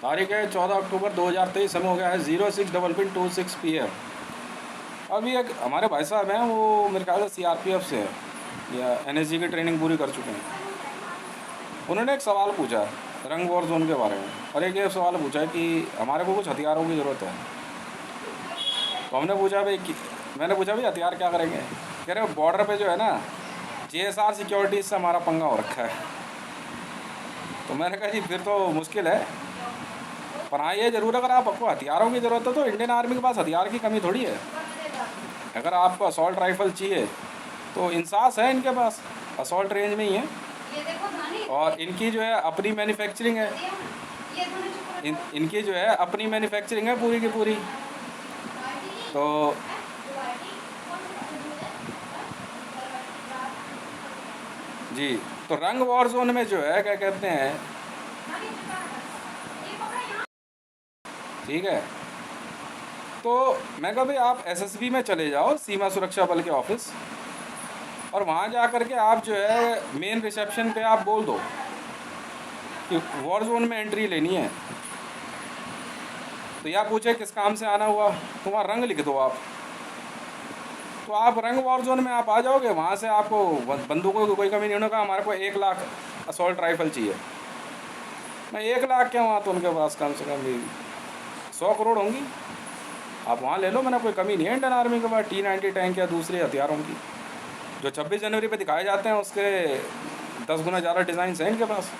तारीख है 14 अक्टूबर 2023। समय हो गया है 06:26 PM। अभी एक हमारे भाई साहब हैं, वो मेरे ख्याल से CRPF से है या NSG की ट्रेनिंग पूरी कर चुके हैं। उन्होंने एक सवाल पूछा रंग वॉर जोन के बारे में, और एक ये सवाल पूछा कि हमारे को कुछ हथियारों की ज़रूरत है। तो हमने पूछा भाई मैंने पूछा भाई हथियार क्या करेंगे। कह रहे बॉर्डर पे जो है ना JSR सिक्योरिटीज़ से हमारा पंगा हो रखा है। तो मैंने कहा जी फिर तो मुश्किल है, पर हाँ ये ज़रूर अगर आपको हथियारों की ज़रूरत है तो इंडियन आर्मी के पास हथियार की कमी थोड़ी है। अगर आपको असॉल्ट राइफल चाहिए तो इंसास है इनके पास, असॉल्ट रेंज में ही है, और इनकी जो है अपनी मैन्युफैक्चरिंग है। इनकी जो है अपनी मैन्युफैक्चरिंग है पूरी की पूरी। तो जी, तो रंग वॉर जोन में जो है क्या कहते हैं, ठीक है, तो मैं कहा भाई आप SSB में चले जाओ, सीमा सुरक्षा बल के ऑफिस, और वहाँ जा कर के आप जो है मेन रिसेप्शन पे आप बोल दो कि वॉर जोन में एंट्री लेनी है। तो या पूछे किस काम से आना हुआ, तो वहाँ रंग लिख दो आप, तो आप रंग वॉर जोन में आप आ जाओगे। वहाँ से आपको बंदूकों की कोई कमी नहीं होगा। हमारे को 1 लाख असॉल्ट राइफल चाहिए। मैं 1 लाख क्या, वहाँ तो उनके पास कम से कम 100 करोड़ होंगी, आप वहाँ ले लो। मैंने कोई कमी नहीं है इंडियन आर्मी के पास T-90 टैंक या दूसरे हथियारों की। जो 26 जनवरी पे दिखाए जाते हैं उसके 10 गुना ज़्यादा डिज़ाइन हैं इनके पास।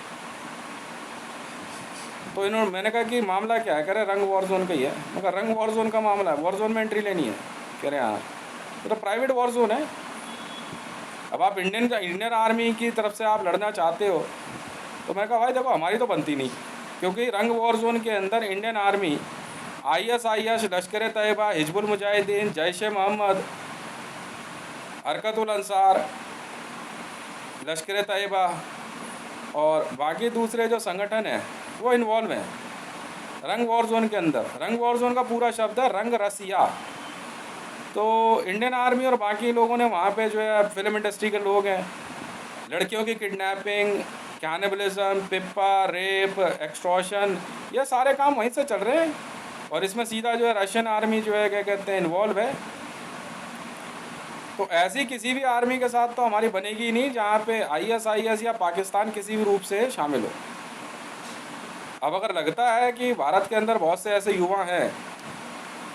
तो मैंने कहा कि मामला क्या है। कह रहे रंग वॉर जोन का ही है। मैं कहा रंग वॉर जोन का मामला है, वॉर जोन में एंट्री लेनी है। कह रहे हाँ, तो प्राइवेट वॉर जोन है। अब आप इंडियन आर्मी की तरफ से आप लड़ना चाहते हो, तो मैं कहा भाई देखो हमारी तो बनती नहीं, क्योंकि रंग वॉर जोन के अंदर इंडियन आर्मी ISIS, लश्कर तैयबा, हिजबुल मुजाहिदीन, जैश मोहम्मद, हरकतुल अंसार, लश्कर तैयबा और बाकी दूसरे जो संगठन हैं वो इन्वॉल्व हैं रंग वॉर जोन के अंदर। रंग वॉर जोन का पूरा शब्द है रंग रसिया। तो इंडियन आर्मी और बाकी लोगों ने वहाँ पे जो है फिल्म इंडस्ट्री के लोग हैं, लड़कियों की kidnapping, cannibalism, Pippa, rape, extortion, ये सारे काम वहीं से चल रहे हैं। और इसमें सीधा जो है रशियन आर्मी जो है क्या कहते हैं इन्वॉल्व है। तो ऐसी किसी भी आर्मी के साथ तो हमारी बनेगी ही नहीं जहाँ पे ISIS या पाकिस्तान किसी भी रूप से शामिल हो। अब अगर लगता है कि भारत के अंदर बहुत से ऐसे युवा हैं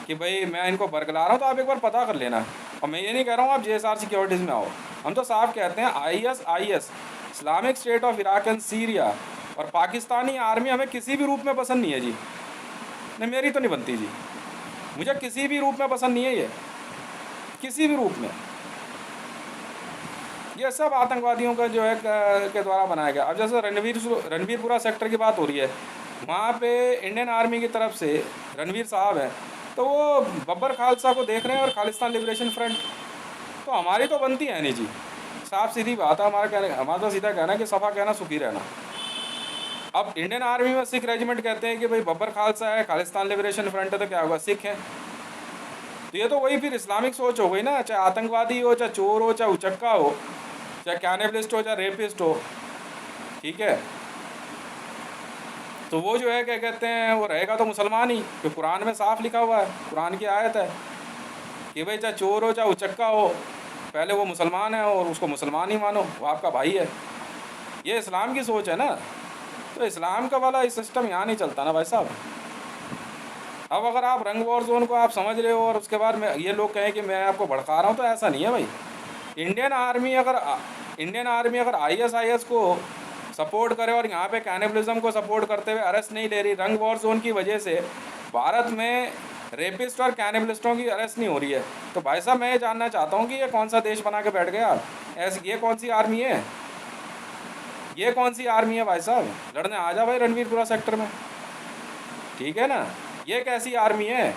कि भाई मैं इनको बरगला रहा हूँ, तो आप एक बार पता कर लेना। और मैं ये नहीं कह रहा हूँ आप JSR सिक्योरिटीज़ में आओ। हम तो साफ कहते हैं ISIS, Islamic state of Iraq and Syria, और पाकिस्तानी आर्मी हमें किसी भी रूप में पसंद नहीं है जी। नहीं, मेरी तो नहीं बनती जी, मुझे किसी भी रूप में पसंद नहीं है ये, किसी भी रूप में। ये सब आतंकवादियों का जो है के द्वारा बनाया गया। अब जैसे रणवीरपुरा सेक्टर की बात हो रही है, वहाँ पे इंडियन आर्मी की तरफ से रणवीर साहब हैं, तो वो बब्बर खालसा को देख रहे हैं और खालिस्तान लिबरेशन फ्रंट। तो हमारी तो बनती है नहीं जी, साफ सीधी बात है। हमारा तो सीधा कहना है कि सफ़ा कहना सुखी रहना। अब इंडियन आर्मी में सिख रेजिमेंट कहते हैं कि भाई बब्बर खालसा है, खालिस्तान लिबरेशन फ्रंट है, तो क्या होगा, सिख है। तो ये तो वही फिर इस्लामिक सोच हो गई ना, चाहे आतंकवादी हो, चाहे चोर हो, चाहे उचक्का हो, चाहे कैनिबलिस्ट हो, चाहे रेपिस्ट हो, ठीक है। तो वो जो है क्या कहते हैं वो रहेगा तो मुसलमान ही, तो कुरान में साफ लिखा हुआ है, कुरान की आयत है कि भाई चाहे चोर हो चाहे उचक्का हो, पहले वो मुसलमान है और उसको मुसलमान ही मानो, वो आपका भाई है। ये इस्लाम की सोच है ना। तो इस्लाम का वाला इस सिस्टम यहाँ नहीं चलता ना भाई साहब। अब अगर आप रंग वॉर जोन को आप समझ रहे हो और उसके बाद में ये लोग कहें कि मैं आपको भड़का रहा हूँ, तो ऐसा नहीं है भाई। इंडियन आर्मी अगर ISIS को सपोर्ट करे और यहाँ पे कैनिबलिज्म को सपोर्ट करते हुए अरेस्ट नहीं ले रही, रंग वॉर जोन की वजह से भारत में रेपिस्ट और कैनिबलिस्टों की अरेस्ट नहीं हो रही है, तो भाई साहब मैं ये जानना चाहता हूँ कि ये कौन सा देश बना के बैठ गया ऐसी, ये कौन सी आर्मी है, ये कौन सी आर्मी है भाई साहब। लड़ने आ जा भाई रणवीरपुरा सेक्टर में, ठीक है ना। ये कैसी आर्मी है।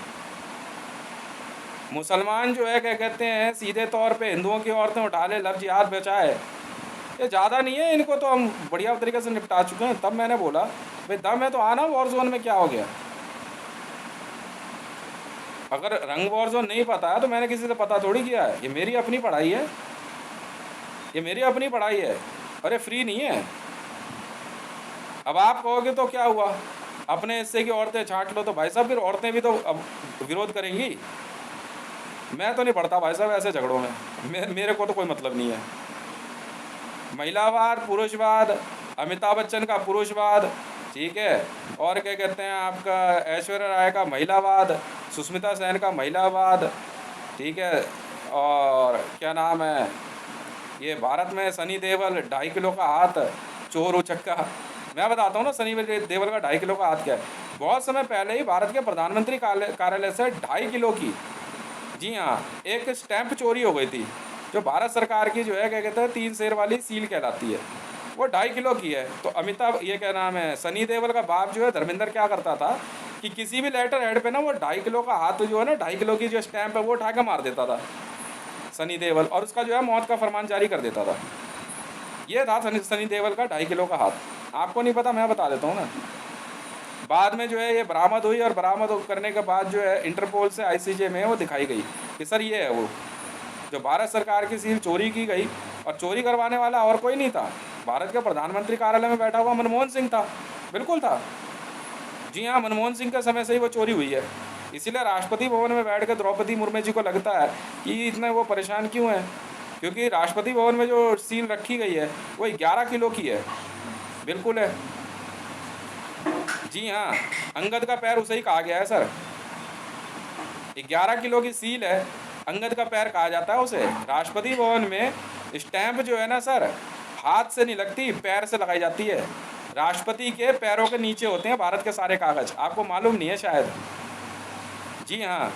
मुसलमान जो है क्या कहते हैं सीधे तौर पे हिंदुओं की औरतें उठा ले, लव जिहाद बचाए, ये ज़्यादा नहीं है, इनको तो हम बढ़िया तरीके से निपटा चुके हैं। तब मैंने बोला भाई दम है तो आना वॉर जोन में, क्या हो गया। अगर रंग वॉर जोन नहीं पता है तो मैंने किसी से पता थोड़ी किया है, ये मेरी अपनी पढ़ाई है, ये मेरी अपनी पढ़ाई है, अरे फ्री नहीं है। अब आप कहोगे तो क्या हुआ, अपने हिस्से की औरतें छांट लो तो भाई साहब फिर औरतें भी तो अब विरोध करेंगी। मैं तो नहीं पढ़ता भाई साहब ऐसे झगड़ों में, मेरे को तो कोई मतलब नहीं है। महिलावाद, पुरुषवाद, अमिताभ बच्चन का पुरुषवाद, ठीक है, और क्या कहते हैं आपका ऐश्वर्या राय का महिलावाद, सुष्मिता सेन का महिलावाद, ठीक है, और क्या नाम है ये भारत में सनी देओल 2.5 किलो का हाथ, चोर उचक्का। मैं बताता हूँ ना सनी देओल का 2.5 किलो का हाथ क्या है। बहुत समय पहले ही भारत के प्रधानमंत्री कार्यालय से 2.5 किलो की, जी हाँ, एक स्टैंप चोरी हो गई थी, जो भारत सरकार की जो है क्या कहते हैं 3 शेर वाली सील कहलाती है, वो 2.5 किलो की है। तो अमिताभ ये क्या नाम है सनी देओल का बाप जो है धर्मेंद्र क्या करता था कि किसी भी लेटर हेड पे ना वो 2.5 किलो का हाथ जो है ना 2.5 किलो की जो स्टैंप है वो उठा के मार देता था सनी देओल, और उसका जो है मौत का फरमान जारी कर देता था। ये था सनी देओल का 2.5 किलो का हाथ। आपको नहीं पता, मैं बता देता हूँ ना। बाद में जो है ये बरामद हुई, और बरामद करने के बाद जो है इंटरपोल से ICJ में वो दिखाई गई कि सर ये है वो जो भारत सरकार की सील चोरी की गई, और चोरी करवाने वाला और कोई नहीं था, भारत के प्रधानमंत्री कार्यालय में बैठा हुआ मनमोहन सिंह था। बिल्कुल था, जी हाँ, मनमोहन सिंह के समय से ही वो चोरी हुई है। इसीलिए राष्ट्रपति भवन में बैठ कर द्रौपदी मुर्मू जी को लगता है कि इतने वो परेशान क्यों हैं, क्योंकि राष्ट्रपति भवन में जो सील रखी गई है वो 11 किलो की है। बिल्कुल है, जी हाँ, अंगद का पैर उसे ही कहा गया है सर। 11 किलो की सील है, अंगद का पैर कहा जाता है उसे। राष्ट्रपति भवन में स्टैंप जो है ना सर, हाथ से नहीं लगती, पैर से लगाई जाती है। राष्ट्रपति के पैरों के नीचे होते हैं भारत के सारे कागज, आपको मालूम नहीं है शायद। जी हाँ,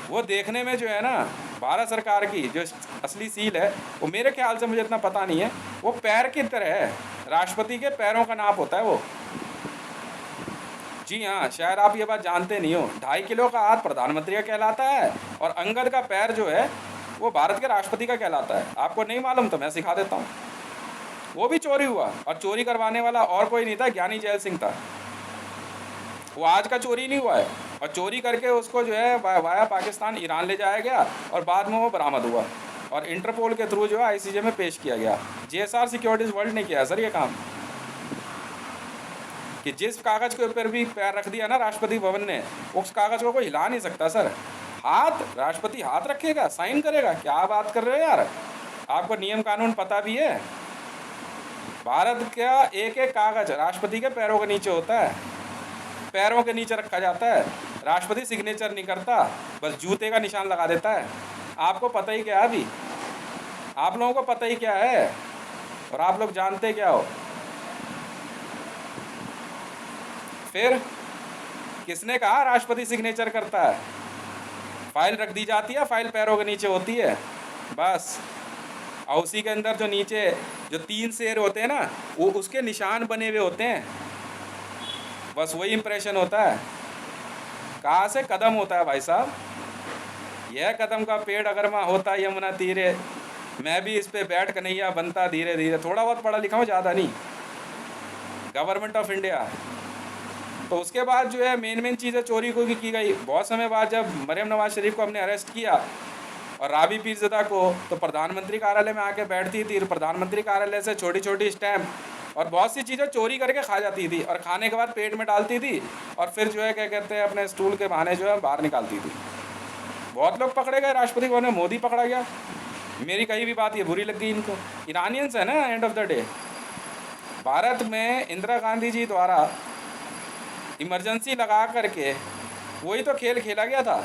वो देखने में जो है ना भारत सरकार की जो असली सील है वो मेरे ख्याल से, मुझे इतना पता नहीं है, वो पैर की तरह है, राष्ट्रपति के पैरों का नाप होता है वो। जी हाँ, शायद आप ये बात जानते नहीं हो। 2.5 किलो का हाथ प्रधानमंत्री का कहलाता है, और अंगद का पैर जो है वो भारत के राष्ट्रपति का कहलाता है। आपको नहीं मालूम तो मैं सिखा देता हूँ। वो भी चोरी हुआ, और चोरी करवाने वाला और कोई नहीं था, ज्ञानी जैल सिंह था। वो आज का चोरी नहीं हुआ है, और चोरी करके उसको जो है वाया पाकिस्तान ईरान ले जाया गया, और बाद में वो बरामद हुआ, और इंटरपोल के थ्रू जो है ICJ में पेश किया गया। JSR सिक्योरिटीज़ वर्ल्ड ने किया सर ये काम, कि जिस कागज़ के ऊपर भी पैर रख दिया ना राष्ट्रपति भवन ने, उस कागज़ को कोई हिला नहीं सकता सर। हाथ, राष्ट्रपति हाथ रखेगा, साइन करेगा, क्या बात कर रहे हो यार, आपको नियम कानून पता भी है। भारत का एक एक कागज़ राष्ट्रपति के पैरों के नीचे होता है, पैरों के नीचे रखा जाता है। राष्ट्रपति सिग्नेचर नहीं करता, बस जूते का निशान लगा देता है। आपको पता ही क्या है, अभी आप लोगों को पता ही क्या है, और आप लोग जानते क्या हो। फिर किसने कहा राष्ट्रपति सिग्नेचर करता है? फाइल रख दी जाती है, फाइल पैरों के नीचे होती है बस, और उसी के अंदर जो नीचे जो 3 शेर होते हैं ना, वो उसके निशान बने हुए होते हैं, बस वही इंप्रेशन होता है। कहाँ से कदम होता है भाई साहब, यह कदम का पेड़ अगर मैं होता यमुना तीरे, मैं भी इस पे बैठ कन्हैया बनता धीरे धीरे। थोड़ा बहुत पढ़ा लिखा हूँ, ज़्यादा नहीं। Government of India. तो उसके बाद जो है मेन चीज़ें चोरी को की गई। बहुत समय बाद जब मरियम नवाज शरीफ को हमने अरेस्ट किया, और राबी पीरज़दा को, तो प्रधानमंत्री कार्यालय में आके बैठती थी, प्रधानमंत्री कार्यालय से छोटी छोटी स्टैम्प और बहुत सी चीज़ें चोरी करके खा जाती थी, और खाने के बाद पेट में डालती थी, और फिर जो है क्या कहते हैं अपने स्टूल के बहाने जो है बाहर निकालती थी। बहुत लोग पकड़े गए राष्ट्रपति भवन में, मोदी पकड़ा गया। मेरी कहीं भी बात ये बुरी लग गई इनको। ईरानियंस है ना, end of the day. Bharat में इंदिरा गांधी जी द्वारा इमरजेंसी लगा करके वही तो खेल खेला गया था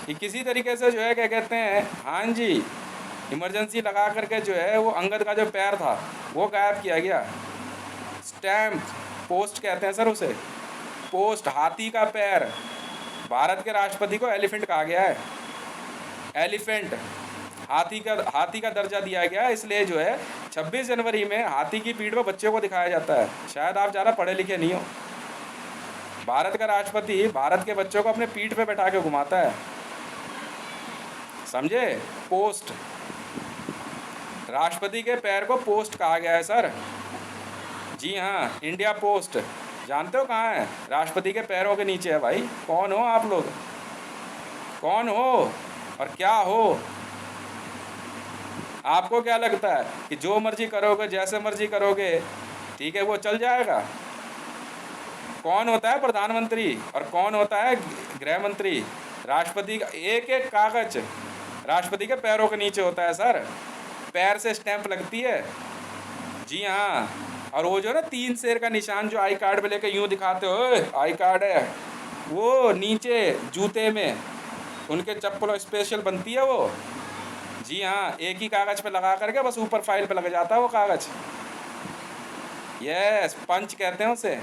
कि किसी तरीके से जो है क्या कहते हैं, हाँ जी, इमरजेंसी लगा करके जो है वो अंगद का जो पैर था वो गायब किया गया। स्टैम्प पोस्ट कहते हैं सर उसे, पोस्ट, हाथी का पैर। भारत के राष्ट्रपति को एलिफेंट कहा गया है, एलिफेंट, हाथी का दर्जा दिया गया, इसलिए जो है 26 जनवरी में हाथी की पीठ पर बच्चों को दिखाया जाता है। शायद आप ज़्यादा पढ़े लिखे नहीं हो। भारत का राष्ट्रपति भारत के बच्चों को अपने पीठ पे बैठा के घुमाता है, समझे। पोस्ट, राष्ट्रपति के पैर को पोस्ट कहा गया है सर। जी हाँ, इंडिया पोस्ट। जानते हो कहाँ है? राष्ट्रपति के पैरों के नीचे है भाई। कौन हो आप लोग, कौन हो और क्या हो? आपको क्या लगता है कि जो मर्जी करोगे, जैसे मर्जी करोगे, ठीक है, वो चल जाएगा? कौन होता है प्रधानमंत्री और कौन होता है गृह मंत्री? राष्ट्रपति का एक एक कागज राष्ट्रपति के पैरों के नीचे होता है सर, पैर से स्टैंप लगती है। जी हाँ, और वो जो ना 3 शेर का निशान जो आई कार्ड पे लेके यूँ दिखाते हो, आई कार्ड है, वो नीचे जूते में उनके चप्पलों स्पेशल बनती है वो। जी हाँ, एक ही कागज़ पे लगा करके बस ऊपर फाइल पे लग जाता है वो कागज़। यस, पंच कहते हैं उसे।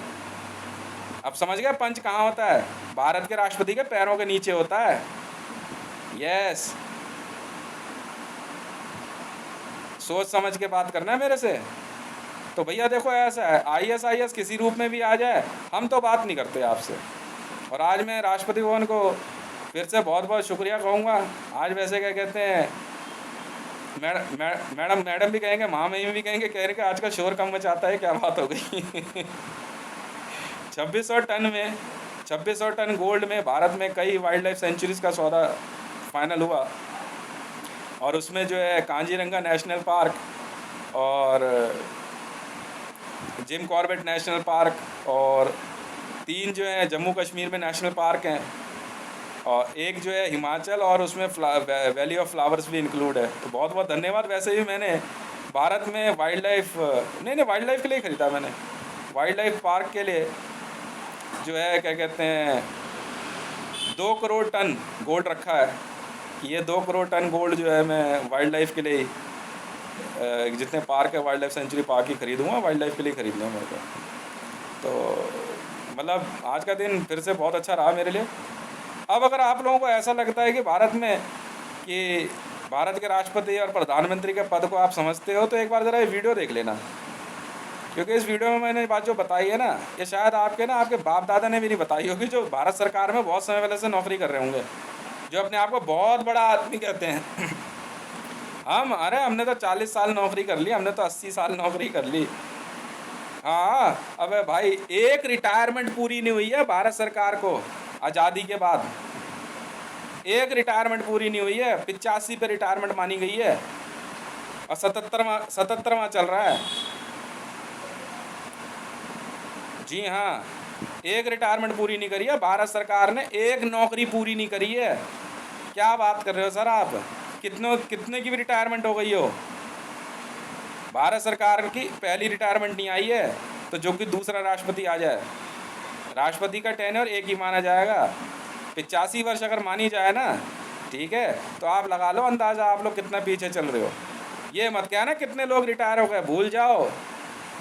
अब समझ गए पंच कहाँ होता है? भारत के राष्ट्रपति के पैरों के नीचे होता है। यस, सोच समझ के बात करना है मेरे से। तो भैया देखो ऐसा है, IAS किसी रूप में भी आ जाए, हम तो बात नहीं करते आपसे। और आज मैं राष्ट्रपति भवन को फिर से बहुत बहुत शुक्रिया कहूँगा। आज वैसे क्या कहते हैं, मैडम भी कहेंगे, महामहिम भी कहेंगे, कह रहे कि आज का शोर कम मचाता है, क्या बात हो गई। 2600 टन गोल्ड में भारत में कई वाइल्ड लाइफ सेंचुरीज़ का सौदा फाइनल हुआ। और उसमें जो है कांजीरंगा नेशनल पार्क और जिम कॉर्बेट नेशनल पार्क और 3 जो है जम्मू कश्मीर में नेशनल पार्क हैं और एक जो है हिमाचल, और उसमें वैली ऑफ फ्लावर्स भी इंक्लूड है। तो बहुत बहुत धन्यवाद। वैसे भी मैंने भारत में वाइल्ड लाइफ वाइल्ड लाइफ के लिए ख़रीदा, मैंने वाइल्ड लाइफ पार्क के लिए जो है क्या कहते हैं 2 करोड़ टन गोल्ड रखा है। ये 2 करोड़ टन गोल्ड जो है मैं वाइल्ड लाइफ के लिए जितने पार्क है वाइल्ड लाइफ सेंचुरी पार्क ही खरीदूँगा, वाइल्ड लाइफ के लिए खरीदना है मेरे को। तो मतलब आज का दिन फिर से बहुत अच्छा रहा मेरे लिए। अब अगर आप लोगों को ऐसा लगता है कि भारत के राष्ट्रपति और प्रधानमंत्री के पद को आप समझते हो, तो एक बार ज़रा ये वीडियो देख लेना, क्योंकि इस वीडियो में मैंने बात जो बताई है ना, ये शायद आपके बाप दादा ने भी नहीं बताई होगी, जो भारत सरकार में बहुत समय पहले से नौकरी कर रहे होंगे, जो अपने आप को बहुत बड़ा आदमी कहते हैं। हमने तो 40 साल नौकरी कर ली, हमने तो 80 साल नौकरी कर ली। हाँ, अबे भाई एक रिटायरमेंट पूरी नहीं हुई है भारत सरकार को आज़ादी के बाद, एक रिटायरमेंट पूरी नहीं हुई है। 85 पे रिटायरमेंट मानी गई है और 77वां चल रहा है। जी हाँ, एक रिटायरमेंट पूरी नहीं करी है भारत सरकार ने, एक नौकरी पूरी नहीं करी है। क्या बात कर रहे हो सर आप? कितने की भी रिटायरमेंट हो गई हो, भारत सरकार की पहली रिटायरमेंट नहीं आई है, तो जो कि दूसरा राष्ट्रपति आ जाए, राष्ट्रपति का टेन्योर एक ही माना जाएगा। 85 वर्ष अगर मानी जाए ना, ठीक है, तो आप लगा लो अंदाज़ा आप लोग कितना पीछे चल रहे हो। ये मत कहना कितने लोग रिटायर हो गए, भूल जाओ।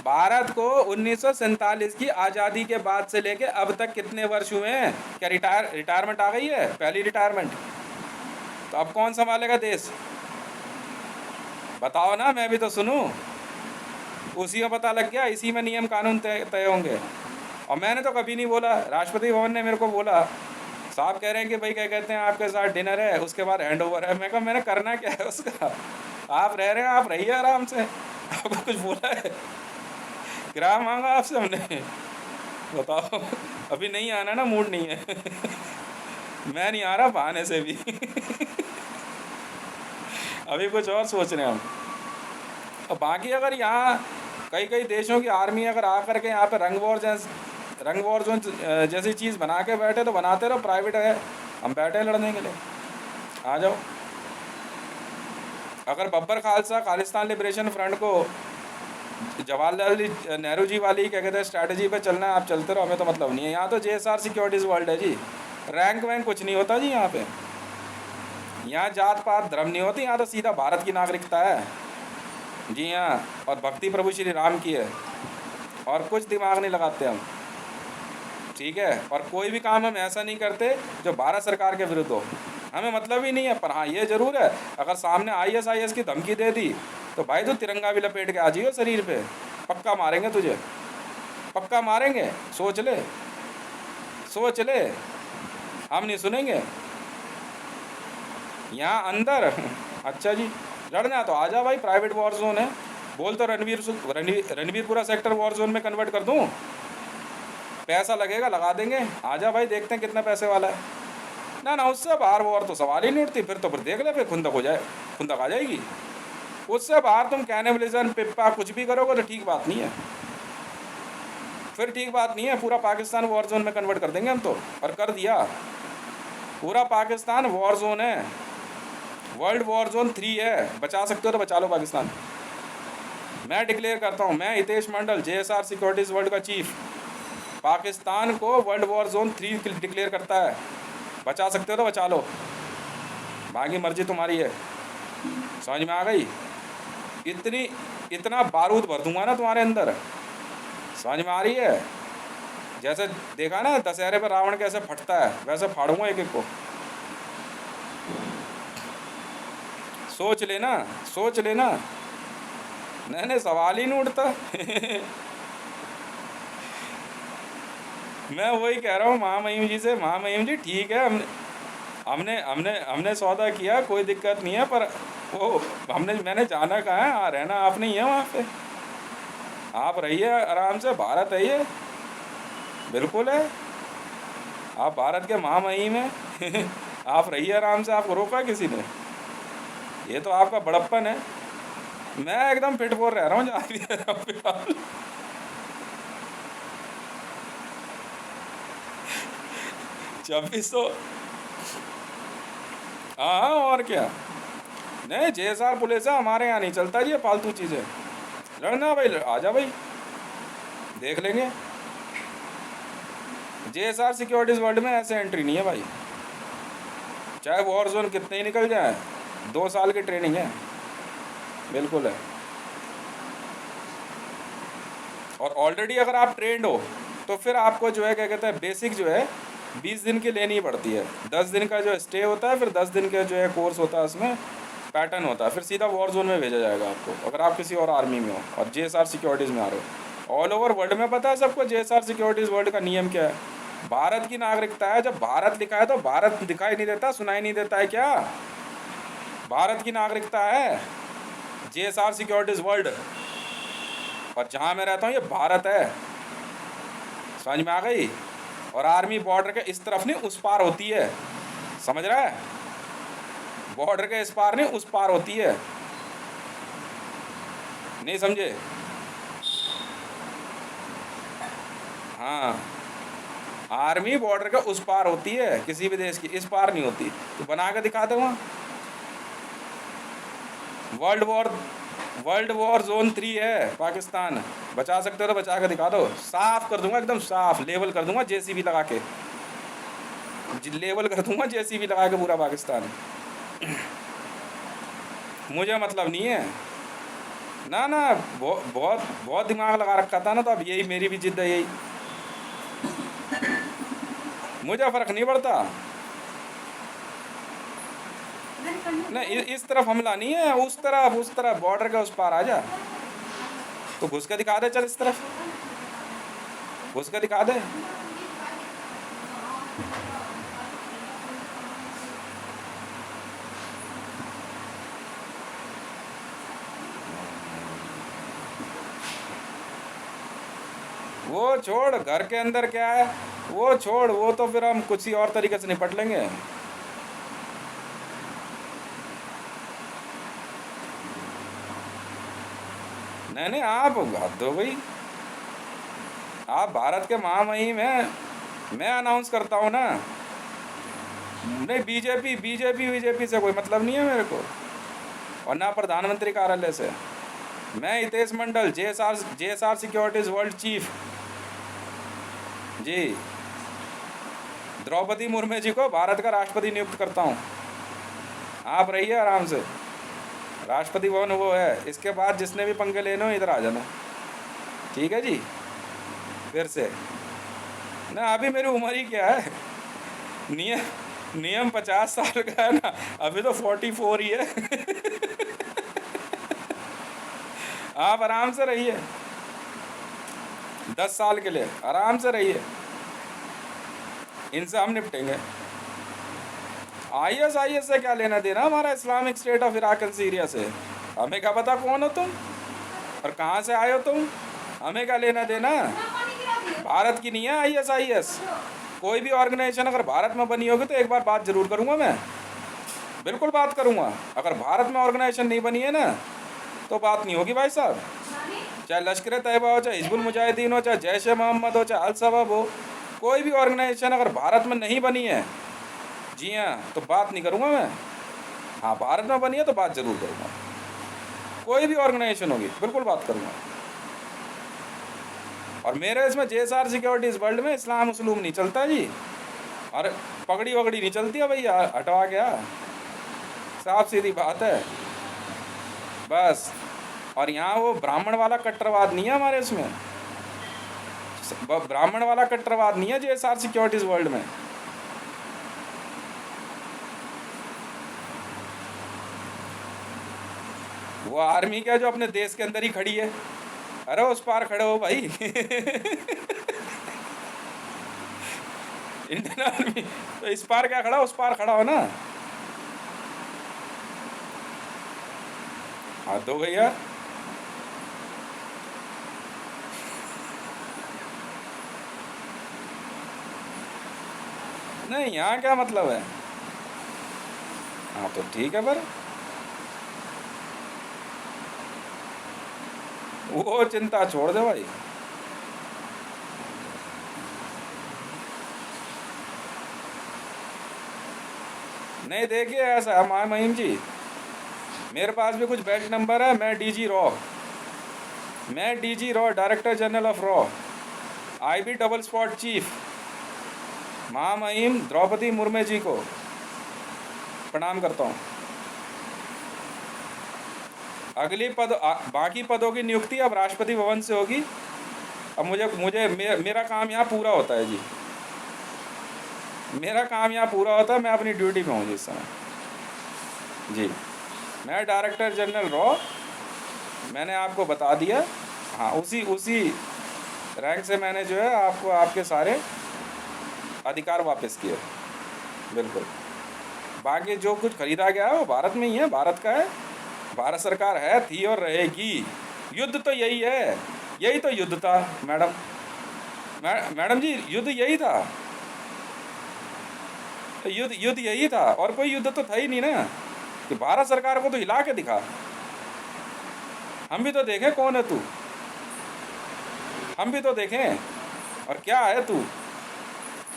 भारत को 1947 की आज़ादी के बाद से लेके अब तक कितने वर्ष हुए हैं? क्या रिटायरमेंट आ गई है, पहली रिटायरमेंट? तो अब कौन संभालेगा देश? बताओ ना, मैं भी तो सुनूं। उसी का पता लग गया, इसी में नियम कानून तय होंगे। और मैंने तो कभी नहीं बोला, राष्ट्रपति भवन ने मेरे को बोला, साहब कह रहे हैं कि भाई क्या कहते हैं आपके साथ डिनर है, उसके बाद हैंड ओवर है। मैं कहा मैंने करना क्या है उसका, आप रह रहे हैं, आप रहिए आराम से। आपको कुछ बोला है? किराया मांगा आपसे हमने? बताओ, अभी नहीं आना ना, मूड नहीं है। मैं नहीं आ रहा बहाने से भी। अभी कुछ और सोच रहे हैं हम। और बाकी अगर यहाँ कई देशों की आर्मी अगर आकर के यहाँ पे रंग वॉर जोन जैसी चीज़ बना के बैठे, तो बनाते रहो, प्राइवेट है, हम बैठे हैं लड़ने के लिए, आ जाओ। अगर बब्बर खालसा खालिस्तान लिबरेशन फ्रंट को जवाहरलाल नेहरू जी वाली क्या कहते हैं स्ट्रैटेजी पे चलना है, आप चलते रहो, हमें तो मतलब नहीं है। यहाँ तो JSR सिक्योरिटीज़ वर्ल्ड है जी, रैंक वैंक कुछ नहीं होता जी यहाँ पे। यहाँ जात पात धर्म नहीं होती, यहाँ तो सीधा भारत की नागरिकता है जी हाँ, और भक्ति प्रभु श्री राम की है, और कुछ दिमाग नहीं लगाते हम, ठीक है। और कोई भी काम हम ऐसा नहीं करते जो भारत सरकार के विरुद्ध हो, हमें मतलब ही नहीं है। पर हाँ, ये ज़रूर है, अगर सामने ISIS की धमकी दे दी तो भाई तू तिरंगा भी लपेट के आ जाइयो शरीर पे, पक्का मारेंगे तुझे, पक्का मारेंगे, सोच ले, हम नहीं सुनेंगे। यहाँ अंदर अच्छा जी, लड़ना तो आ जा भाई, प्राइवेट वॉर जोन है, बोल तो रणवीरपुरा सेक्टर वॉर जोन में कन्वर्ट कर दूँ, पैसा लगेगा लगा देंगे, आ जा भाई, देखते हैं कितना पैसे वाला है। ना उससे बाहर वॉर तो सवाल ही नहीं उठती, फिर तो देख ले, फिर खुंदक आ जाएगी। उससे बाहर तुम कैनिबलिज्म पिप्पा कुछ भी करोगे तो ठीक बात नहीं है, फिर ठीक बात नहीं है, पूरा पाकिस्तान वॉर जोन में कन्वर्ट कर देंगे हम तो, और कर दिया। पूरा पाकिस्तान वॉर जोन है, वर्ल्ड वॉर जोन 3 है। बचा सकते हो तो बचा लो पाकिस्तान। मैं डिक्लेयर करता हूँ, मैं हितेश मंडल, JSR सिक्योरिटीज़ वर्ल्ड का चीफ, पाकिस्तान को वर्ल्ड वॉर जोन 3 डिक्लेयर करता है। बचा सकते हो तो बचा लो, बाकी मर्जी तुम्हारी है। समझ में आ गई? इतना बारूद भर दूंगा ना तुम्हारे अंदर, समझ में आ रही है? जैसे देखा ना दशहरे पर रावण कैसे फटता है, वैसे फाड़ूंगा एक एक को। सोच लेना, सोच लेना। नहीं सवाल ही नहीं उठता। मैं वही कह रहा हूँ महामहिम जी से, महामहिम जी ठीक है, हमने हमने हमने सौदा किया, कोई दिक्कत नहीं है, पर वो मैंने जाना कहाँ है, रहना आपने ही है वहाँ पे। आप रहिए आराम से, भारत है ये, बिल्कुल है, आप भारत के महामहिम हैं। आप रहिए आराम से, आपको रोका किसी ने? ये तो आपका बड़प्पन है। मैं एकदम फिट बोल रह रहा हूँ जहाँ भी। 2600। हाँ और क्या। नहीं JSR पुलिस है, हमारे यहाँ नहीं चलता जी ये फालतू चीज़ें। लड़ना भाई, आजा भाई, देख लेंगे। JSR सिक्योरिटीज़ वर्ल्ड में ऐसे एंट्री नहीं है भाई, चाहे वॉर जोन कितने ही निकल जाए, 2 साल की ट्रेनिंग है, बिल्कुल है। और ऑलरेडी अगर आप ट्रेंड हो तो फिर आपको जो है क्या कहते हैं, बेसिक जो है 20 दिन की लेनी पड़ती है। 10 दिन का जो स्टे होता है, फिर 10 दिन का जो है कोर्स होता है, उसमें पैटर्न होता है, फिर सीधा वॉर जोन में भेजा जाएगा आपको, अगर आप किसी और आर्मी में हो और JSR सिक्योरिटीज़ में आ रहे हो। ऑल ओवर वर्ल्ड में पता है सबको JSR सिक्योरिटीज़ वर्ल्ड का नियम क्या है। भारत की नागरिकता है, जब भारत लिखा है तो भारत दिखाई नहीं देता, सुनाई नहीं देता है क्या? भारत की नागरिकता है JSR सिक्योरिटीज़ वर्ल्ड, और जहाँ मैं रहता हूँ ये भारत है। समझ में आ गई? और आर्मी बॉर्डर के इस तरफ नहीं उस पार होती है, समझ रहा है? बॉर्डर के इस पार नहीं उस पार होती है, नहीं समझे? हाँ, आर्मी बॉर्डर के उस पार होती है, किसी भी देश की इस पार नहीं होती। तो बना के दिखा दो वहाँ। वर्ल्ड वॉर जोन 3 है पाकिस्तान, बचा सकते हो तो बचा के दिखा दो। साफ कर दूंगा, एकदम साफ लेवल कर दूंगा, JCB लगा के लेवल कर दूंगा, JCB लगा के पूरा पाकिस्तान। मुझे मतलब नहीं है ना, बहुत दिमाग लगा रखा था ना, तो अब यही मेरी भी जिद है, यही मुझे फ़र्क नहीं पड़ता। नहीं इस तरफ हमला नहीं है, उस तरफ बॉर्डर के उस पार आ जा, तो घुस के दिखा दे, चल इस तरफ घुस के दिखा दे। वो छोड़, घर के अंदर क्या है वो छोड़, वो तो फिर हम कुछ ही और तरीके से निपट लेंगे। नहीं आप हद हो भाई, आप भारत के महामहिम हैं, मैं अनाउंस करता हूँ ना। नहीं बीजेपी से कोई मतलब नहीं है मेरे को, और ना प्रधानमंत्री कार्यालय से। मैं हितेश मंडल, JSR सिक्योरिटीज़ वर्ल्ड चीफ जी, द्रौपदी मुर्मू जी को भारत का राष्ट्रपति नियुक्त करता हूँ। आप रहिए आराम से, राष्ट्रपति भवन वो है। इसके बाद जिसने भी पंगे लेने हो इधर आ जाना, ठीक है जी? फिर से ना, अभी मेरी उम्र ही क्या है, नियम 50 साल का है ना, अभी तो 44 ही है। आप आराम से रहिए, 10 साल के लिए आराम से रहिए, इनसे हम निपटेंगे। IS से क्या लेना देना हमारा Islamic state of Iraq and Syria से? हमें क्या पता कौन हो तुम और कहाँ से आए हो तुम, हमें क्या लेना देना? भारत की नहीं है IS। कोई भी ऑर्गेनाइजेशन अगर भारत में बनी होगी तो एक बार बात ज़रूर करूँगा, मैं बिल्कुल बात करूँगा। अगर भारत में ऑर्गेनाइजेशन नहीं बनी है ना तो बात नहीं होगी भाई साहब। चाहे लश्कर तैयबा हो, चाहे हिजबुल मुजाहिदीन हो, चाहे जैश ए मोहम्मद हो, चाहे अल शबाब हो, कोई भी ऑर्गेनाइजेशन अगर भारत में नहीं बनी है, जी हाँ, तो बात नहीं करूँगा मैं। हाँ, भारत में बनी है तो बात ज़रूर करूँगा। कोई भी ऑर्गेनाइजेशन होगी बिल्कुल बात करूँगा। और मेरे इसमें JSR सिक्योरिटीज़ वर्ल्ड में इस्लाम उसलूम नहीं चलता जी, और पगड़ी वगड़ी नहीं चलती है भैया, हटवा गया, साफ सीधी बात है बस। और यहाँ वो ब्राह्मण वाला कट्टरवाद नहीं है हमारे इसमें, ब्राह्मण वाला कट्टरवाद नहीं है JSR सिक्योरिटीज़ वर्ल्ड में। वो आर्मी क्या जो अपने देश के अंदर ही खड़ी है, अरे उस पार खड़े हो भाई। इंडियन आर्मी तो इस पार क्या खड़ा, उस पार खड़ा हो ना। हाँ तो भैया, नहीं यहाँ क्या मतलब है। हाँ तो ठीक है, पर वो चिंता छोड़ दे भाई। नहीं देखिए ऐसा है महिम जी, मेरे पास भी कुछ बेल्ट नंबर है। मैं DG raw, director general of raw, IB double spot chief महामहिम द्रौपदी मुर्मू जी को प्रणाम करता हूँ। अगली बाकी पदों की नियुक्ति अब राष्ट्रपति भवन से होगी। अब मेरा काम यहाँ पूरा होता है जी, मेरा काम यहाँ पूरा होता है। मैं अपनी ड्यूटी पे हूँ जी इस समय जी। मैं डायरेक्टर जनरल रॉ, मैंने आपको बता दिया। हाँ, उसी रैंक से मैंने जो है आपको आपके सारे अधिकार वापस किए, बिल्कुल। बाकी जो कुछ खरीदा गया है वो भारत में ही है, भारत का है, भारत सरकार है, थी और रहेगी। युद्ध तो यही है, यही तो युद्ध था मैडम जी, युद्ध यही था, युद्ध यही था, और कोई युद्ध तो था ही नहीं ना कि भारत सरकार को तो हिला के दिखा। हम भी तो देखें कौन है तू, हम भी तो देखें और क्या है तू,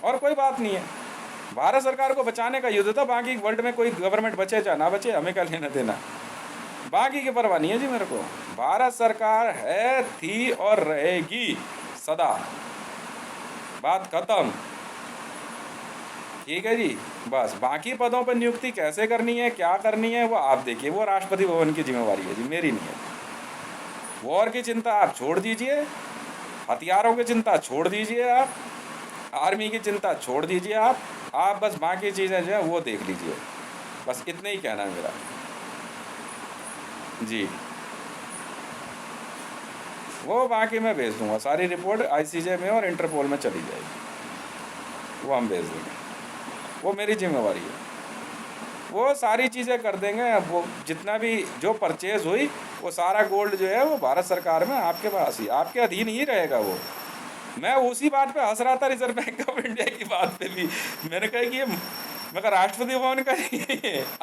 और कोई बात नहीं है। भारत सरकार को बचाने का युद्ध था, बाकी वर्ल्ड में कोई गवर्नमेंट बचे चाहे ना बचे, हमें क्या लेना देना, बाकी की परवाह नहीं है जी मेरे को। भारत सरकार है, थी और रहेगी सदा, बात खत्म, ठीक है जी। बस बाकी पदों पर नियुक्ति कैसे करनी है, क्या करनी है, वो आप देखिए, वो राष्ट्रपति भवन की जिम्मेवारी है जी, मेरी नहीं है। वॉर की चिंता आप छोड़ दीजिए, हथियारों की चिंता छोड़ दीजिए, आप आर्मी की चिंता छोड़ दीजिए, आप बस बाकी चीज़ें जो है वो देख लीजिए, बस इतना ही कहना है मेरा जी। वो बाकी मैं भेज दूंगा, सारी रिपोर्ट ICJ में और इंटरपोल में चली जाएगी, वो हम भेज देंगे, वो मेरी जिम्मेवारी है, वो सारी चीज़ें कर देंगे। वो जितना भी जो परचेज़ हुई वो सारा गोल्ड जो है वो भारत सरकार में आपके पास ही, आपके अधीन ही रहेगा वो। मैं उसी बात पे हंस रहा था, रिजर्व बैंक ऑफ इंडिया की बात पे भी मैंने कहा कि ये मैं कहा राष्ट्रपति भवन का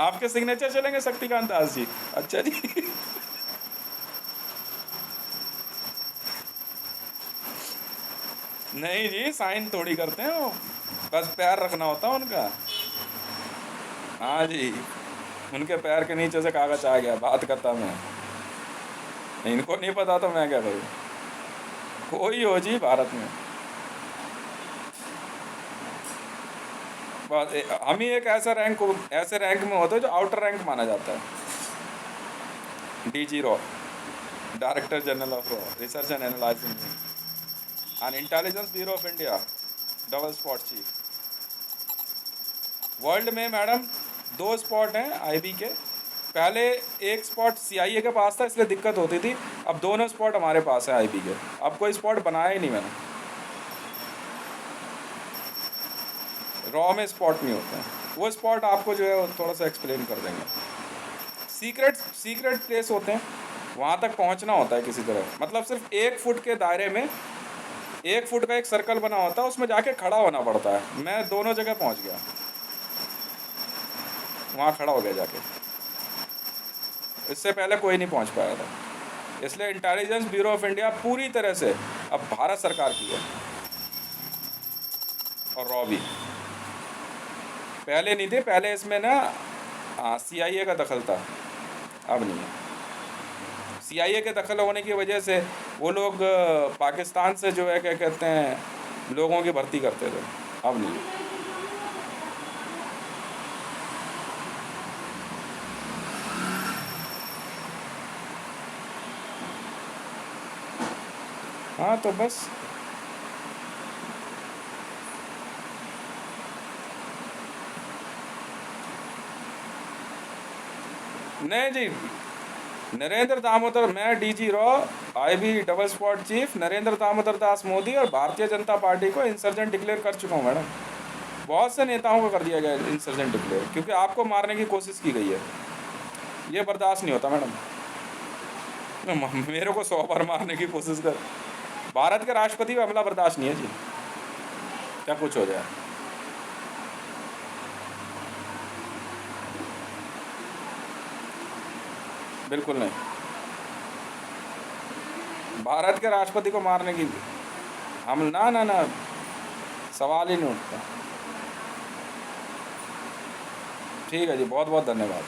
आपके सिग्नेचर चलेंगे शक्तिकांत दास जी, अच्छा जी। नहीं जी, साइन थोड़ी करते हैं वो, बस पैर रखना होता है उनका। हाँ जी, उनके पैर के नीचे से कागज आ गया, बात करता मैं, इनको नहीं पता तो मैं क्या करूँ, कोई हो जी भारत में। बस हम ही एक ऐसे रैंक में होते हैं जो आउटर रैंक माना जाता है। DG raw, director general of raw, research and analysis and intelligence bureau of India, double spot chief. World में मैडम 2 स्पॉट हैं IB के, पहले एक स्पॉट CIA के पास था इसलिए दिक्कत होती थी, अब दोनों स्पॉट हमारे पास है IB के, अब कोई स्पॉट बनाया ही नहीं मैंने, रॉ में स्पॉट नहीं होते हैं, वो स्पॉट आपको जो है थोड़ा सा एक्सप्लेन कर देंगे। सीक्रेट प्लेस होते हैं, वहाँ तक पहुँचना होता है किसी तरह, मतलब सिर्फ 1 फुट के दायरे में 1 फुट का एक सर्कल बना होता है, उसमें जाके खड़ा होना पड़ता है। मैं दोनों जगह पहुँच गया, वहाँ खड़ा हो गया जाके, इससे पहले कोई नहीं पहुँच पाया था। इसलिए इंटेलिजेंस ब्यूरो ऑफ इंडिया पूरी तरह से अब भारत सरकार की है, और रॉ भी। पहले नहीं थे, पहले इसमें ना CIA का दखल था, अब नहीं है। CIA के दखल होने की वजह से वो लोग पाकिस्तान से जो है क्या कहते हैं लोगों की भर्ती करते थे, अब नहीं है। हाँ तो बस नहीं जी, नरेंद्र दामोदर, मैं DG रॉ, IB double squad chief Narendra Damodar Das Modi और भारतीय जनता पार्टी को इंसर्जेंट डिक्लेयर कर चुका हूँ मैडम। बहुत से नेताओं को कर दिया गया इंसर्जेंट डिक्लेयर, क्योंकि आपको मारने की कोशिश की गई है। ये बर्दाश्त नहीं होता मैडम। मेरे को 100 बार मारने की कोशिश कर, भारत के राष्ट्रपति पे हमला बर्दाश्त नहीं है जी, क्या कुछ हो जाए। बिल्कुल नहीं, भारत के राष्ट्रपति को मारने की हम ना ना ना सवाल ही नहीं उठता। ठीक है जी, बहुत बहुत धन्यवाद।